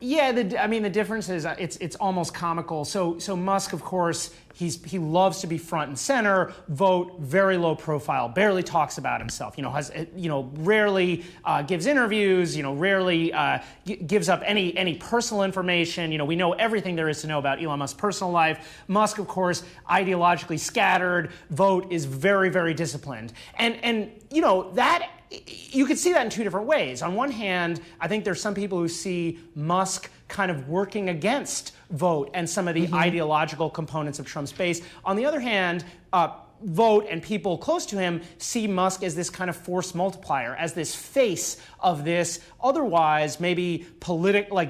Yeah, I mean, the difference is it's almost comical. So Musk, of course, he loves to be front and center, vote, very low profile, barely talks about himself. Rarely gives interviews. Rarely gives up any personal information. We know everything there is to know about Elon Musk's personal life. Musk, of course, ideologically scattered. Vote is very, very disciplined, and that. You could see that in two different ways. On one hand, I think there's some people who see Musk kind of working against vote and some of the ideological components of Trump's base. On the other hand, vote and people close to him see Musk as this kind of force multiplier, as this face of this otherwise maybe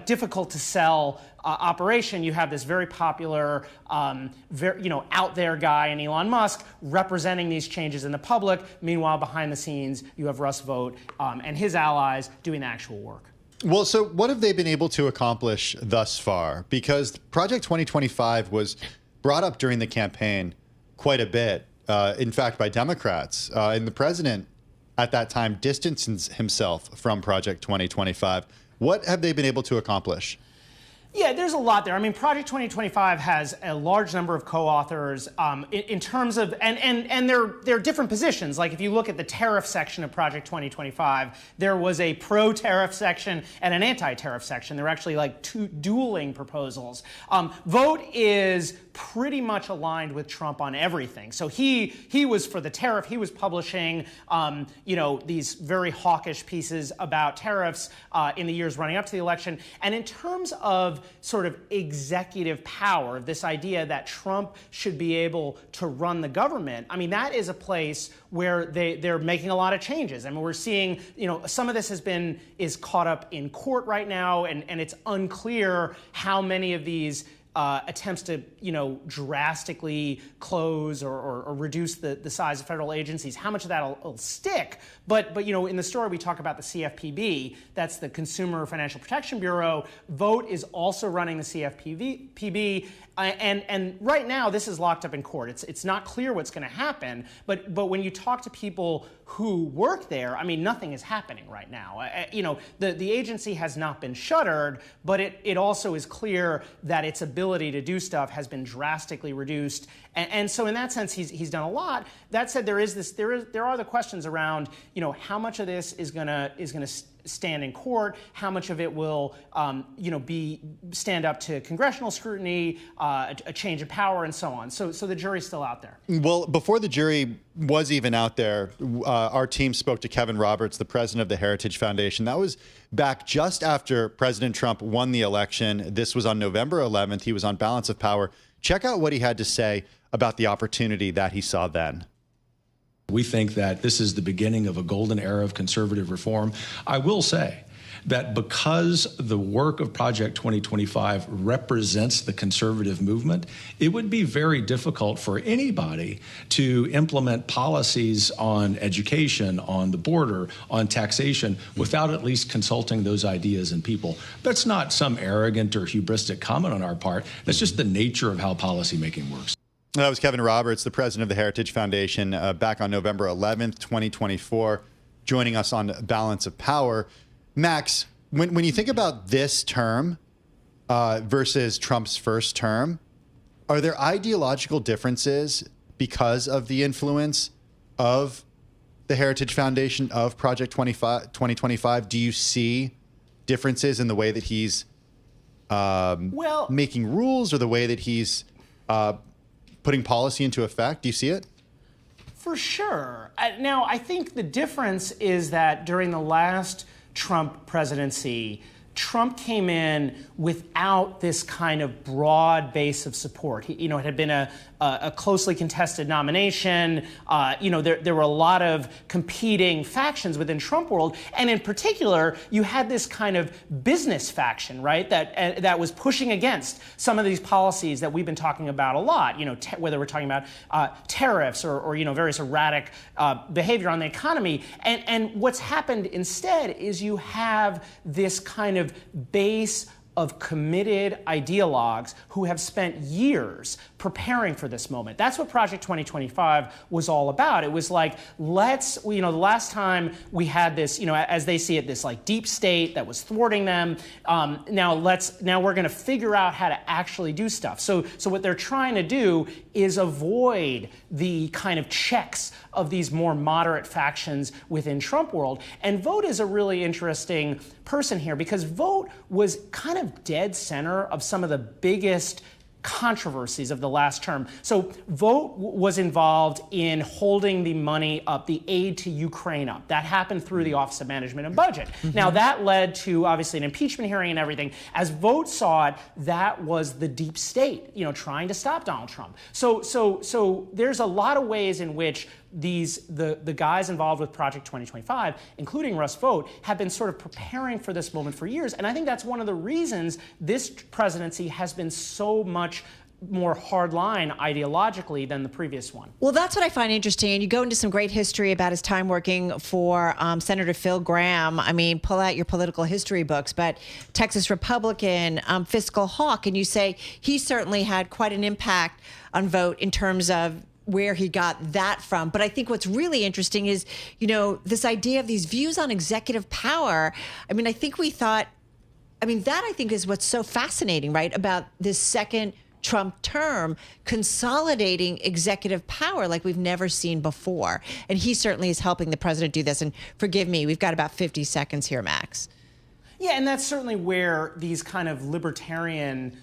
difficult to sell operation. You have this very popular, out there guy in Elon Musk representing these changes in the public. Meanwhile, behind the scenes, you have Russ Vought and his allies doing the actual work. Well, so what have they been able to accomplish thus far? Because Project 2025 was brought up during the campaign quite a bit. In fact, by Democrats. And the president at that time distanced himself from Project 2025. What have they been able to accomplish? Yeah, there's a lot there. I mean, Project 2025 has a large number of co-authors in terms of, and they're different positions. Like if you look at the tariff section of Project 2025, there was a pro-tariff section and an anti-tariff section. They're actually like two dueling proposals. Vought is pretty much aligned with Trump on everything. So he was for the tariff. He was publishing, these very hawkish pieces about tariffs in the years running up to the election. And in terms of sort of executive power, this idea that Trump should be able to run the government, I mean, that is a place where they're making a lot of changes. I mean, we're seeing, some of this is caught up in court right now, and it's unclear how many of these attempts to, drastically close or reduce the size of federal agencies, how much of that will stick. But in the story we talk about the CFPB, that's the Consumer Financial Protection Bureau. Vought is also running the CFPB, and right now this is locked up in court. It's not clear what's going to happen. But when you talk to people who work there, I mean, nothing is happening right now. The agency has not been shuttered, but it also is clear that its ability to do stuff has been drastically reduced. And so in that sense, he's done a lot. That said, there are the questions around, how much of this is gonna stand in court, how much of it will, stand up to congressional scrutiny, a change of power, and so on. So the jury's still out there. Well, before the jury was even out there, our team spoke to Kevin Roberts, the president of the Heritage Foundation. That was back just after President Trump won the election. This was on November 11th. He was on Balance of Power. Check out what he had to say about the opportunity that he saw then. We think that this is the beginning of a golden era of conservative reform. I will say that because the work of Project 2025 represents the conservative movement, it would be very difficult for anybody to implement policies on education, on the border, on taxation, without at least consulting those ideas and people. That's not some arrogant or hubristic comment on our part. That's just the nature of how policymaking works. That was Kevin Roberts, the president of the Heritage Foundation, back on November 11th, 2024, joining us on Balance of Power. Max, when you think about this term versus Trump's first term, are there ideological differences because of the influence of the Heritage Foundation, of Project 2025? Do you see differences in the way that he's making rules or the way that he's putting policy into effect? Do you see it? For sure. Now, I think the difference is that during the last Trump presidency, Trump came in without this kind of broad base of support. It had been a closely contested nomination. There were a lot of competing factions within Trump world, and in particular, you had this kind of business faction, right? That was pushing against some of these policies that we've been talking about a lot. Whether we're talking about tariffs or various erratic behavior on the economy. And what's happened instead is you have this kind of base of committed ideologues who have spent years preparing for this moment. That's what Project 2025 was all about. It was like, let's, the last time we had this, as they see it, this like deep state that was thwarting them. Now we're going to figure out how to actually do stuff. So what they're trying to do is avoid the kind of checks of these more moderate factions within Trump world. And Vogt is a really interesting person here because Vogt was kind of dead center of some of the biggest controversies of the last term. So Vogt was involved in holding the money up, the aid to Ukraine up. That happened through the Office of Management and Budget. Now that led to obviously an impeachment hearing and everything. As Vogt saw it, that was the deep state, trying to stop Donald Trump. So there's a lot of ways in which the guys involved with Project 2025, including Russ Vogt, have been sort of preparing for this moment for years. And I think that's one of the reasons this presidency has been so much more hardline ideologically than the previous one. Well, that's what I find interesting. And you go into some great history about his time working for Senator Phil Gramm. I mean, pull out your political history books, but Texas Republican, fiscal hawk, and you say he certainly had quite an impact on Vogt in terms of where he got that from. But I think what's really interesting is, this idea of these views on executive power. I mean, I think that I think is what's so fascinating, right, about this second Trump term, consolidating executive power like we've never seen before. And he certainly is helping the president do this. And forgive me, we've got about 50 seconds here, Max. Yeah, and that's certainly where these kind of libertarian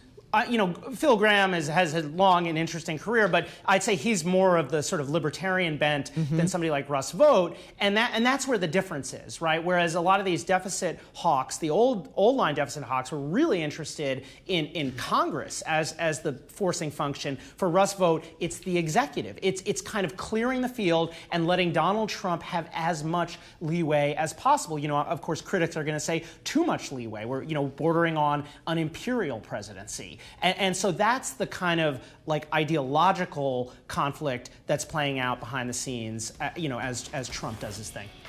Phil Gramm has a long and interesting career, but I'd say he's more of the sort of libertarian bent than somebody like Russ Vogt, and that's where the difference is, right? Whereas a lot of these deficit hawks, the old line deficit hawks, were really interested in Congress as the forcing function. For Russ Vogt, it's the executive. It's kind of clearing the field and letting Donald Trump have as much leeway as possible. Of course, critics are going to say too much leeway. We're bordering on an imperial presidency. And so that's the kind of like ideological conflict that's playing out behind the scenes, as Trump does his thing.